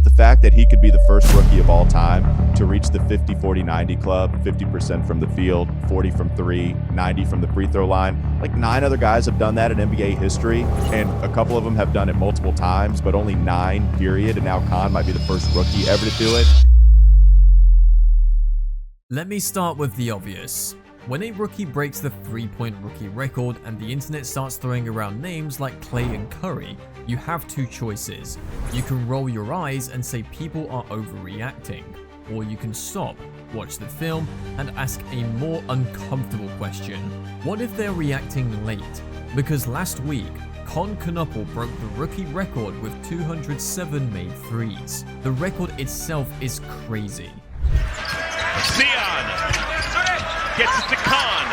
but the fact that he could be the first rookie of all time to reach the 50-40-90 club, 50% from the field, 40 from three, 90 from the free throw line. Like 9 other guys have done that in NBA history, and a couple of them have done it multiple times, but only 9, period. And now Kon might be the first rookie ever to do it. Let me start with the obvious. When a rookie breaks the 3-point rookie record and the internet starts throwing around names like Klay and Curry, you have 2 choices. You can roll your eyes and say people are overreacting, or you can stop, watch the film, and ask a more uncomfortable question. What if they're reacting late? Because last week, Kon Knueppel broke the rookie record with 207 made threes. The record itself is crazy. Zion gets it to Kon.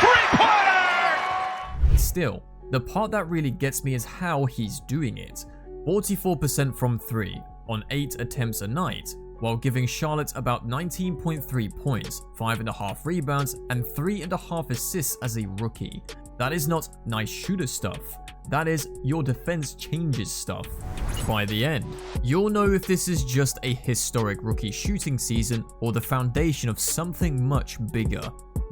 3-pointer! Still, the part that really gets me is how he's doing it. 44% from 3 on 8 attempts a night, while giving Charlotte about 19.3 points, 5.5 rebounds, and 3.5 assists as a rookie. That is not nice shooter stuff. That is your defense changes stuff. By the end, you'll know if this is just a historic rookie shooting season or the foundation of something much bigger.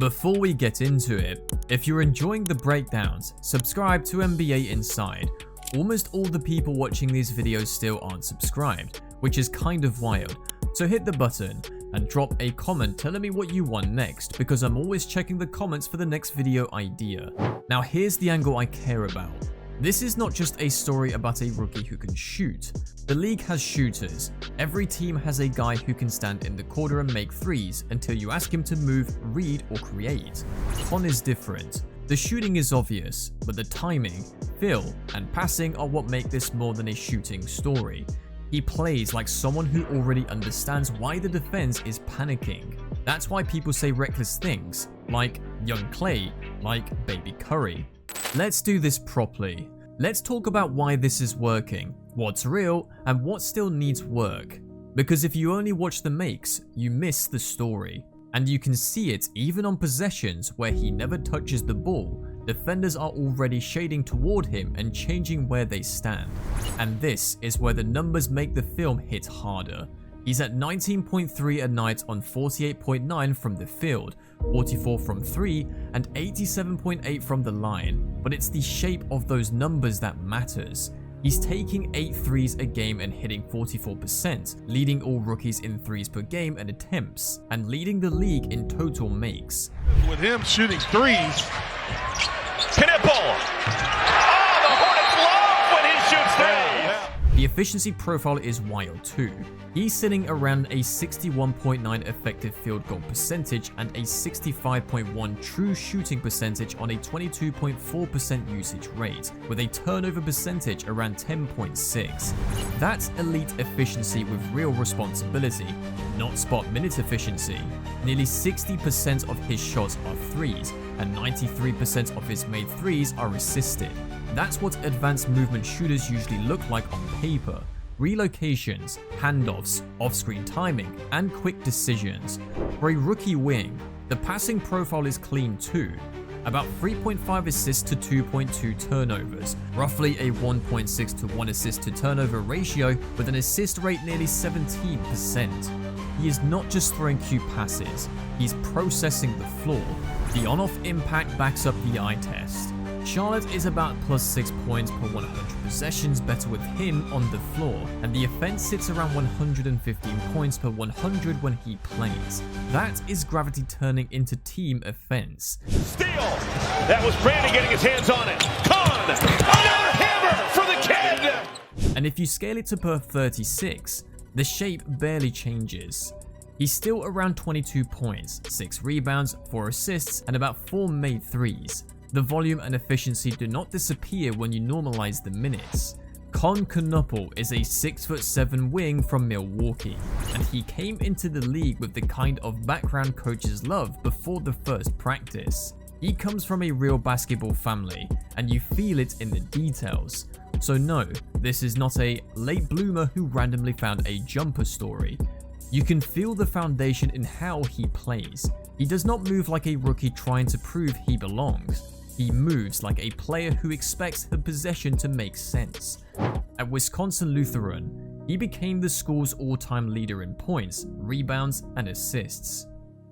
Before we get into it, if you're enjoying the breakdowns, subscribe to NBA Inside. Almost all the people watching these videos still aren't subscribed, which is kind of wild. So hit the button and drop a comment telling me what you want next, because I'm always checking the comments for the next video idea. Now here's the angle I care about. This is not just a story about a rookie who can shoot. The league has shooters. Every team has a guy who can stand in the corner and make threes until you ask him to move, read, or create. Kon is different. The shooting is obvious, but the timing, feel, and passing are what make this more than a shooting story. He plays like someone who already understands why the defense is panicking. That's why people say reckless things, like young Klay, like baby Curry. Let's do this properly. Let's talk about why this is working, what's real, and what still needs work. Because if you only watch the makes, you miss the story. And you can see it even on possessions where he never touches the ball. Defenders are already shading toward him and changing where they stand. And this is where the numbers make the film hit harder. He's at 19.3 a night on 48.9 from the field, 44 from 3, and 87.8 from the line. But it's the shape of those numbers that matters. He's taking 8 threes a game and hitting 44%, leading all rookies in threes per game and attempts, and leading the league in total makes. With him shooting threes. Knueppel! Oh, the Hornets love when he shoots threes! The efficiency profile is wild too. He's sitting around a 61.9 effective field goal percentage and a 65.1 true shooting percentage on a 22.4% usage rate, with a turnover percentage around 10.6. That's elite efficiency with real responsibility, not spot minute efficiency. Nearly 60% of his shots are threes, and 93% of his made threes are assisted. That's what advanced movement shooters usually look like on paper. Relocations, handoffs, off-screen timing, and quick decisions. For a rookie wing, the passing profile is clean too. About 3.5 assists to 2.2 turnovers, roughly a 1.6 to 1 assist to turnover ratio with an assist rate nearly 17%. He is not just throwing cute passes, he's processing the floor. The on-off impact backs up the eye test. Charlotte is about +6 points per 100 possessions better with him on the floor, and the offense sits around 115 points per 100 when he plays. That is gravity turning into team offense. Steal! That was Brandon getting his hands on it. Kon! Another hammer for the kid! And if you scale it to per 36, the shape barely changes. He's still around 22 points, 6 rebounds, 4 assists, and about 4 made threes. The volume and efficiency do not disappear when you normalize the minutes. Kon Knueppel is a 6'7" wing from Milwaukee, and he came into the league with the kind of background coaches love before the first practice. He comes from a real basketball family, and you feel it in the details. So no, this is not a late bloomer who randomly found a jumper story. You can feel the foundation in how he plays. He does not move like a rookie trying to prove he belongs. He moves like a player who expects the possession to make sense. At Wisconsin Lutheran, he became the school's all-time leader in points, rebounds, and assists.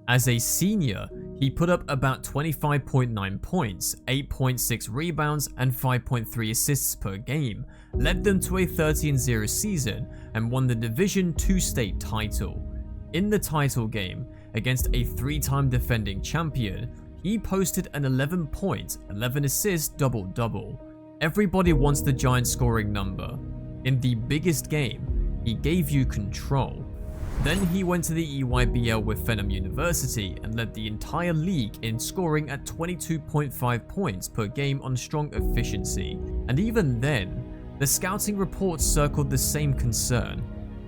As a senior, he put up about 25.9 points, 8.6 rebounds, and 5.3 assists per game, led them to a 30-0 season, and won the Division II state title. In the title game, against a 3-time defending champion, he posted an 11-point, 11-assist double-double. Everybody wants the giant scoring number. In the biggest game, he gave you control. Then he went to the EYBL with Fenham University and led the entire league in scoring at 22.5 points per game on strong efficiency. And even then, the scouting reports circled the same concern.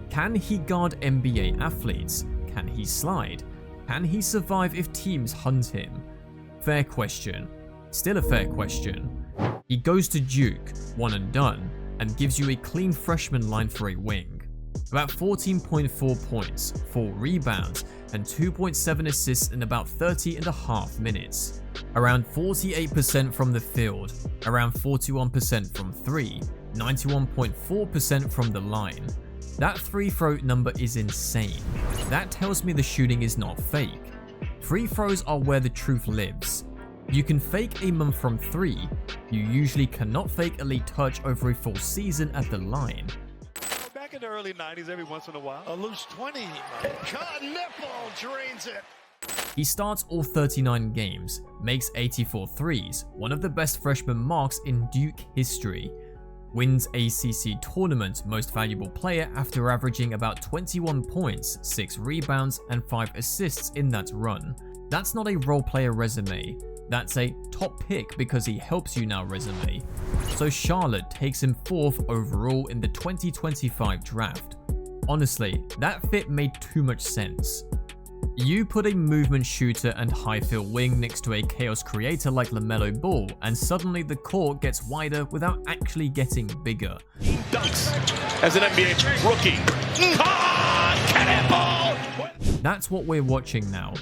Can he guard NBA athletes? Can he slide? Can he survive if teams hunt him? Fair question. Still a fair question. He goes to Duke, one and done, and gives you a clean freshman line for a wing. About 14.4 points, 4 rebounds, and 2.7 assists in about 30.5 minutes. Around 48% from the field, around 41% from 3, 91.4% from the line. That free throw number is insane. That tells me the shooting is not fake. Free throws are where the truth lives. You can fake a month from 3, you usually cannot fake elite touch over a full season at the line. Back in the early 90s, every once in a while. A loose 20. Kon Knueppel drains it. He starts all 39 games, makes 84 threes, one of the best freshman marks in Duke history. Wins ACC Tournament Most Valuable Player after averaging about 21 points, 6 rebounds, and 5 assists in that run. That's not a role player resume. That's a top pick because he helps you now resume. So Charlotte takes him 4th overall in the 2025 draft. Honestly, that fit made too much sense. You put a movement shooter and high field wing next to a chaos creator like LaMelo Ball, and suddenly the court gets wider without actually getting bigger. Dunks as an NBA rookie. Kon Knueppel! That's what we're watching now.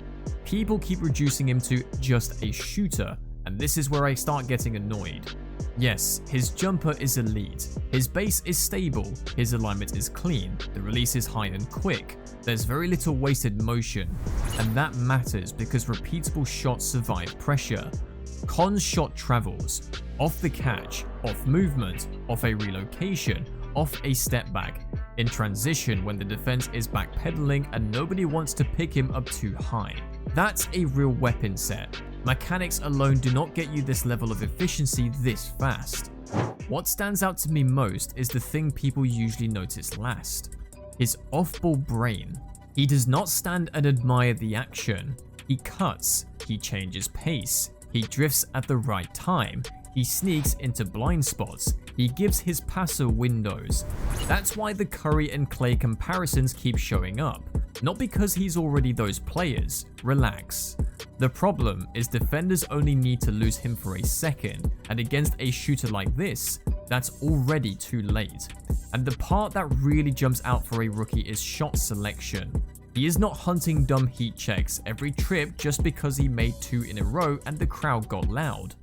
People keep reducing him to just a shooter, and this is where I start getting annoyed. Yes, his jumper is elite, his base is stable, his alignment is clean, the release is high and quick, there's very little wasted motion, and that matters because repeatable shots survive pressure. Kon's shot travels, off the catch, off movement, off a relocation, off a step back, in transition when the defense is backpedaling and nobody wants to pick him up too high. That's a real weapon set. Mechanics alone do not get you this level of efficiency this fast. What stands out to me most is the thing people usually notice last. His off-ball brain. He does not stand and admire the action. He cuts, he changes pace, he drifts at the right time, he sneaks into blind spots, he gives his passer windows. That's why the Curry and Klay comparisons keep showing up. Not because he's already those players, relax. The problem is defenders only need to lose him for a second, and against a shooter like this, that's already too late. And the part that really jumps out for a rookie is shot selection. He is not hunting dumb heat checks every trip just because he made 2 in a row and the crowd got loud.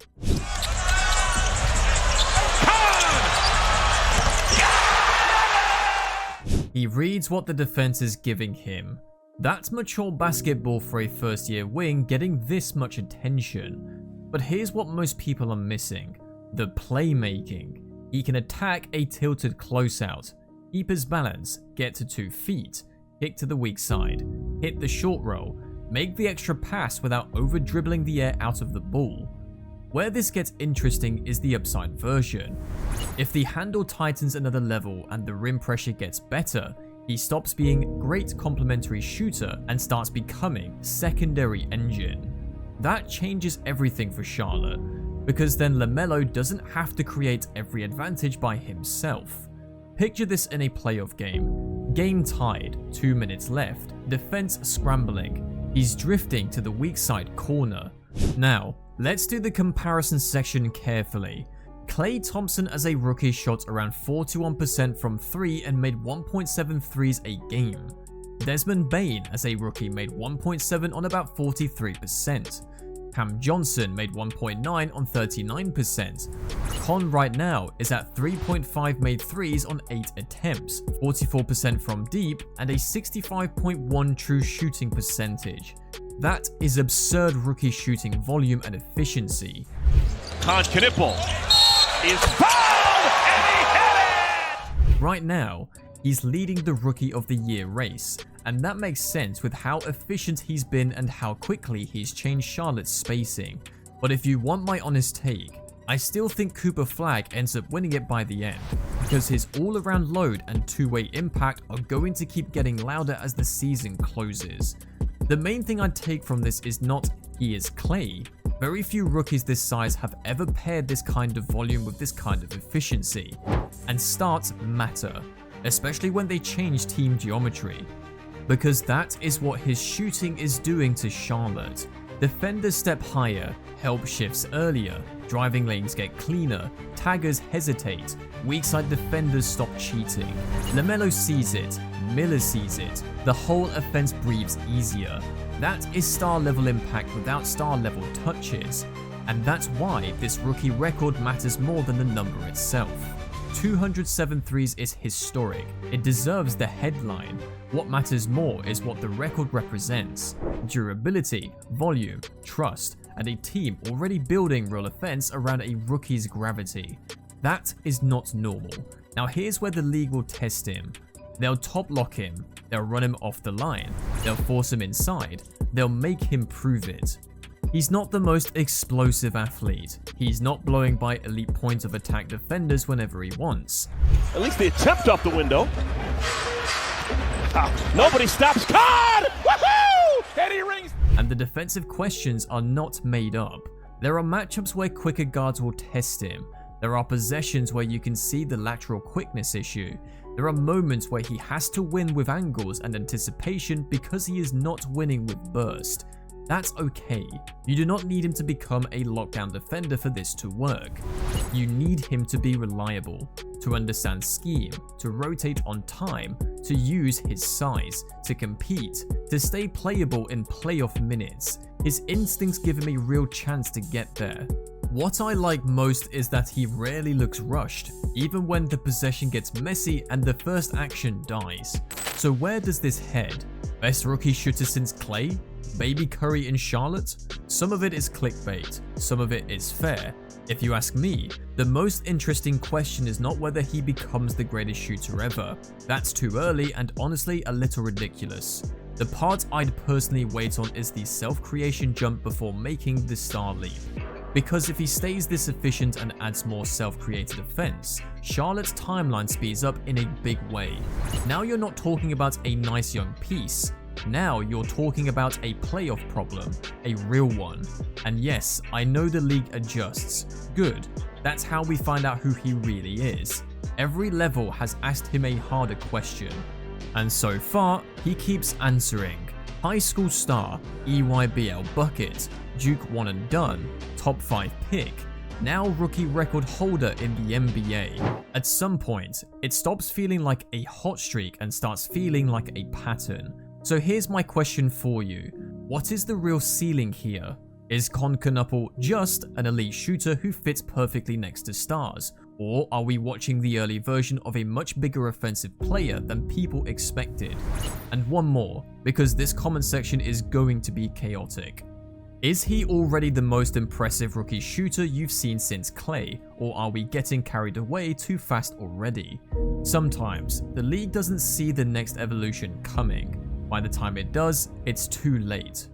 He reads what the defense is giving him. That's mature basketball for a first-year wing getting this much attention. But here's what most people are missing: the playmaking. He can attack a tilted closeout, keep his balance, get to 2 feet, kick to the weak side, hit the short roll, make the extra pass without over-dribbling the air out of the ball. Where this gets interesting is the upside version. If the handle tightens another level and the rim pressure gets better, he stops being great complementary shooter and starts becoming secondary engine. That changes everything for Charlotte, because then LaMelo doesn't have to create every advantage by himself. Picture this in a playoff game. Game tied, 2 minutes left, defense scrambling. He's drifting to the weak side corner. Now, let's do the comparison section carefully. Klay Thompson as a rookie shot around 41% from 3 and made 1.7 threes a game. Desmond Bane as a rookie made 1.7 on about 43%. Cam Johnson made 1.9 on 39%. Kon right now is at 3.5 made threes on 8 attempts, 44% from deep, and a 65.1 true shooting percentage. That is absurd rookie shooting volume and efficiency. Kon Knueppel is fouled and he hit it! Right now, he's leading the Rookie of the Year race, and that makes sense with how efficient he's been and how quickly he's changed Charlotte's spacing. But if you want my honest take, I still think Cooper Flagg ends up winning it by the end, because his all-around load and two-way impact are going to keep getting louder as the season closes. The main thing I take from this is not he is Klay. Very few rookies this size have ever paired this kind of volume with this kind of efficiency. And starts matter, especially when they change team geometry. Because that is what his shooting is doing to Charlotte. Defenders step higher, help shifts earlier, driving lanes get cleaner, taggers hesitate, weak side defenders stop cheating. LaMelo sees it, Miller sees it, the whole offense breathes easier. That is star level impact without star level touches. And that's why this rookie record matters more than the number itself. 207 threes is historic, it deserves the headline. What matters more is what the record represents: durability, volume, trust, and a team already building real offense around a rookie's gravity. That is not normal. Now here's where the league will test him. They'll top lock him, they'll run him off the line, they'll force him inside, they'll make him prove it. He's not the most explosive athlete. He's not blowing by elite points of attack defenders whenever he wants. At least the attempt off the window. Nobody stops Kon! Woohoo! And he rings. And the defensive questions are not made up. There are matchups where quicker guards will test him. There are possessions where you can see the lateral quickness issue. There are moments where he has to win with angles and anticipation because he is not winning with burst. That's okay. You do not need him to become a lockdown defender for this to work. You need him to be reliable, to understand scheme, to rotate on time, to use his size, to compete, to stay playable in playoff minutes. His instincts give him a real chance to get there. What I like most is that he rarely looks rushed, even when the possession gets messy and the first action dies. So where does this head? Best rookie shooter since Klay? Baby Curry in Charlotte? Some of it is clickbait, some of it is fair. If you ask me, the most interesting question is not whether he becomes the greatest shooter ever. That's too early and honestly a little ridiculous. The part I'd personally wait on is the self-creation jump before making the star leap. Because if he stays this efficient and adds more self-created offense, Charlotte's timeline speeds up in a big way. Now you're not talking about a nice young piece. Now you're talking about a playoff problem, a real one. And yes, I know the league adjusts. Good. That's how we find out who he really is. Every level has asked him a harder question. And so far, he keeps answering. High school star, EYBL bucket, Duke one and done, top 5 pick, now rookie record holder in the NBA. At some point, it stops feeling like a hot streak and starts feeling like a pattern. So here's my question for you. What is the real ceiling here? Is Kon Knueppel just an elite shooter who fits perfectly next to stars? Or are we watching the early version of a much bigger offensive player than people expected? And one more, because this comment section is going to be chaotic. Is he already the most impressive rookie shooter you've seen since Klay, or are we getting carried away too fast already? Sometimes, the league doesn't see the next evolution coming. By the time it does, it's too late.